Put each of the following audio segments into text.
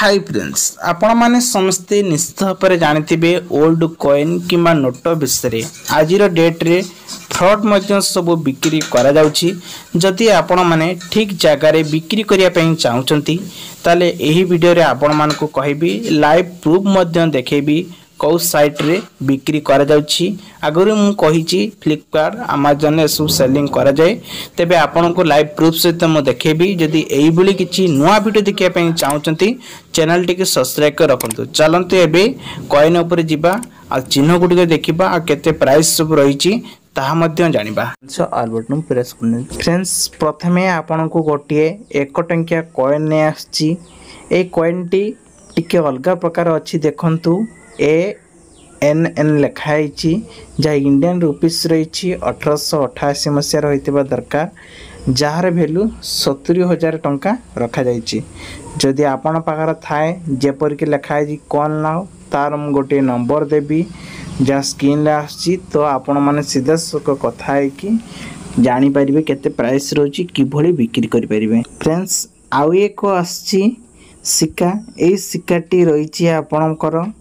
Hi friends आपण माने समस्ते निश्चित भाव जानते ओल्ड कॉइन किंबा नोट विषय आज डेट रे फ्रॉड मध्य सब बिक्री करा जाउछि। जदि आपण माने ठीक जगह रे बिक्री करिया पई चाहुचंती ताले एही वीडियो रे आपण मान को कहबी लाइव प्रूफ मध्य देखेबी कौ साइट रे बिक्री करा जाउछि। आगुरी मु कहिछि फ्लिपकार्ट अमेज़न ए सब सेलिंग करा जाय तेबे आपण को लाइव प्रूफ सहित मु देखेबी। जदि एही भली किछि नुवा वीडियो देखिया पई चाहुचंती चैनल टिके सब्सक्राइब कर रखंतु। चलंतु एबे कॉइन ऊपर जिबा आ चिन्ह गुडी देखिबा आ केते प्राइस सब रहिछि ताहा मध्य जानिबा। सो ऑल बटन प्रेस करने फ्रेंड्स प्रथमे आपण को गोटिए 1 टंकिया कॉइन ने आछि। ए कॉइन टी टिके अलगा प्रकार अछि देखंतु ANN लिखाई जहाँ इंडियन रुपीस रही 1888 मसीह रही दरकार जार भैल्यू 70,000 टंका रखा जाइए। जदि आपण पाखर थाए जेपरिक लिखाई कॉल नाउ तार मु गोटे नंबर देवी जहाँ स्क्रीन आसी तो आपण मैंने सीधा कथा है जानीपर केते प्राइस रोची किभली बिक्री करें। फ्रेंड्स आउ एक आसी सिक्का ए सिक्काटी रही आपणकर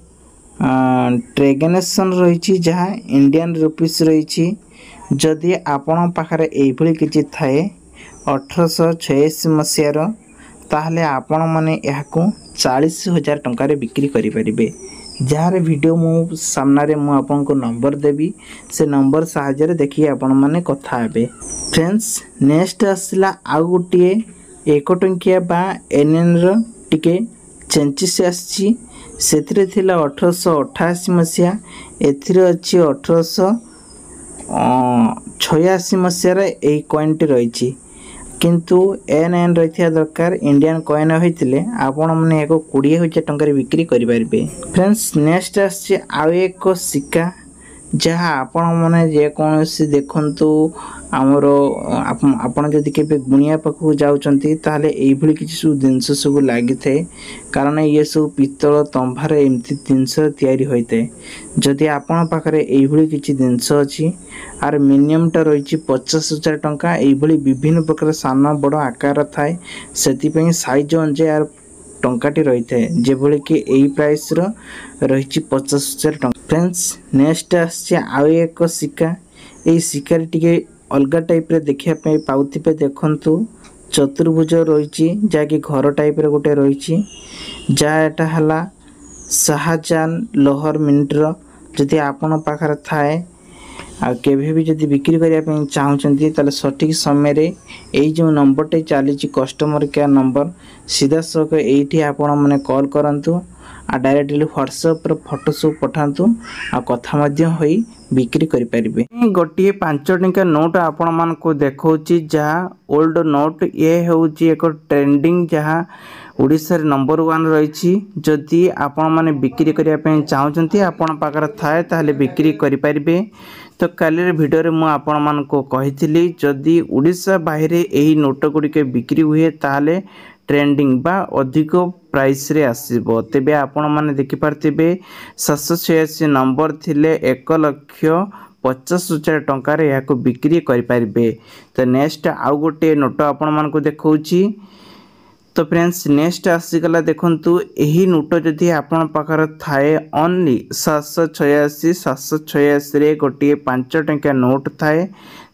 ट्रेगनेशन रही जहाँ इंडियन रुपीस रही। जदि आपण पाखरे एभली किछि थाए 1886 मसीहार ताहले आपण माने याकू 40,000 टंका रे बिक्री करि परिबे। जार वीडियो मु सामना रे मु आपन को नंबर देबी से नंबर सहायता रे देखि आपण माने कथा हेबे। फ्रेंड्स नेक्स्ट आसला आ गुटिए 1 टंकिया बा NN रो टिके चेंजेस आछि। सेथिरे थिला 1888 मसीहा एथिरे अछि 1886 मसीहा रे एई कॉइन टी रहिछि किंतु NN रहिथिया दरकार इंडियन कॉइन होइतिले आपण माने एको 20,000 टंका रे बिक्री करि परिबे। फ्रेंड्स नेक्स्ट आछि आ एक सिक्का जहाँ आपण माने जे कोनोसी देखंतु हमरो आपण जदि केबे गुनिया पाखु जाउचंती ताले एई भली किछि सु जिंस सब लागि थे कारण ये सब पित्तल तंभार एमती जिंस तयारी होइते। जदि आपण पाखरे एई भली किछि जिंस अछि आर मिनिमम टा रहिछि 50,000 टंका। एई भली विभिन्न प्रकार सान बड़ आकार थाए सेति पई साइज अनुसार आर टंकाटी रही थे जेभली कि एई प्राइस रो रहिछि 50,000 टंका। फ्रेंड्स नेक्स्ट आछि आ एक सिक्का एई सिक्का टिके अलगा टाइप रे देखिया पे पाउथिबे देखंतु चतुर्भुज रही जहाँकि घर टाइप रे गोटे रही जहाँ एटा हला शाहजहान लोहर मिनिट रो। जदि आपण पाखर थाए आ केभे भी जदि बिक्री करिया पे चाहुचंती ताले सठिक समय रे एई जो नंबर टे चाली कस्टमर केयर नंबर सीधा सक एठी आपण माने कॉल करंतु आ डायरेक्टली व्हाट्सएप पर फोटो सब पठांतु आ कथा मध्य होई बिक्री करि परिबे। गोटिए 5 टंका नोट आपण मान को देखौची जहाँ ओल्ड नोट ये होउची एक ट्रेंडिंग जहाँ ओडिसा रे नंबर 1 रही। जदि आपण माने बिक्री करिया पे चाहुचंती आपण पाकर थाए ताले बिक्री करि परिबे। तो काली वीडियो रे मु आपण मान को कहिथिली जदि ओडिसा बाहरे एही नोट गुडी के बिक्री हुए ताले ट्रेंडिंग बा अधिक प्राइस रे आसीबो। तेबे आपण माने देखि पारतिबे 786 नंबर थिले 1,50,000 टंका रे याको बिक्री करि परिबे। तो नेक्स्ट आउ गोटे नोट आपण मान को देखौची। तो फ्रेंड्स नेक्स्ट आसी गला देखंतु एही नोट जदि आपण पाखर थाए ओनली 786 रे गोटे 5 टंका नोट थाए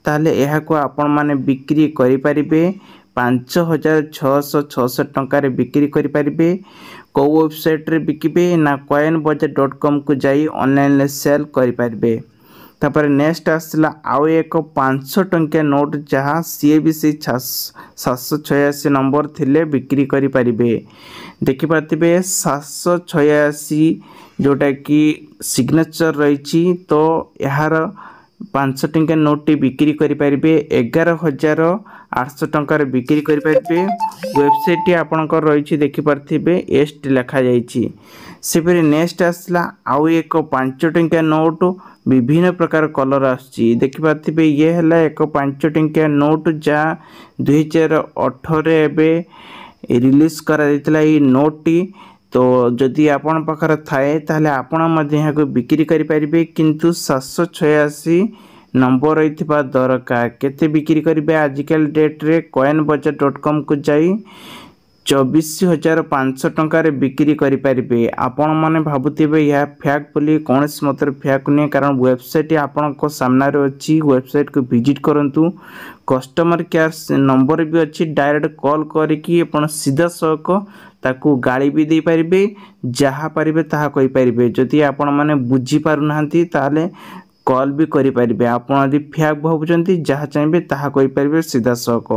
ताले एहा को आपण माने बिक्री करि परिबे 5,666 टंका रे बिक्री करि परिबे। को वेबसाइट रे बिकिबे ना coinbazar.com को जाई ऑनलाइन ले सेल करि परिबे। तापर नेक्स्ट आसला आउ एक 500 टंका नोट जहाँ सीए भी से 786 नंबर थिले बिक्री करि परिबे। देखि पातिबे 786 जोटा कि सिग्नेचर रही तो यार 500 टंका नोट टी बिक्री करि परिबे 11,800 टंका रे बिक्री करि परिबे। वेबसाइट टी आपनकर रही देखि पारथिबे एस्ट लिखा जाइछि। सेपरि नेक्स्ट आसला आउ एक 5 टंका नोट विभिन्न प्रकार कलर आछि देखि पारथिबे ये हला एक 5 टंका नोट जा 2018 रे एबे रिलीज करा दितला ई नोट टी। तो जदि आपण पाखर थाए ताहले आपण मध्ये यहाँ को बिक्री करि परिबे किंतु 786 नंबर रही दरकार केते बिक्री करेंगे आजिकल डेट रे coinbazar.com को जाई 24,500 ଟଙ୍କାରେ ବିକ୍ରି କରିପାରିବେ। ଆପଣମାନେ ଭାବୁଥିବେ ଏହା ଫ୍ୟାକ୍ ବୋଲି, କୌଣସି ମତରେ ଫ୍ୟାକ୍ ନୁହେଁ, କାରଣ ୱେବସାଇଟ୍ ଆପଣଙ୍କ ସାମ୍ନାରେ ଅଛି। ୱେବସାଇଟ୍କୁ ଭିଜିଟ୍ କରନ୍ତୁ। କଷ୍ଟମର କେୟାର ନମ୍ବର ବି ଅଛି, ଡାଇରେକ୍ଟ କଲ୍ କରିକି ଆପଣ ସିଧାସଳଖ ତାକୁ ଗାଳି ବି ଦେଇପାରିବେ, ଯାହା ପାରିବେ ତାହା କହିପାରିବେ। ଯଦି ଆପଣମାନେ ବୁଝିପାରୁନାହାନ୍ତି ତାହେଲେ କଲ୍ ବି କରିପାରିବେ। ଆପଣ ଯଦି ଫ୍ୟାକ୍ ଭାବୁଛନ୍ତି, ଯାହା ଚାହିଁବେ ତାହା କହିପାରିବେ ସିଧାସଳଖ।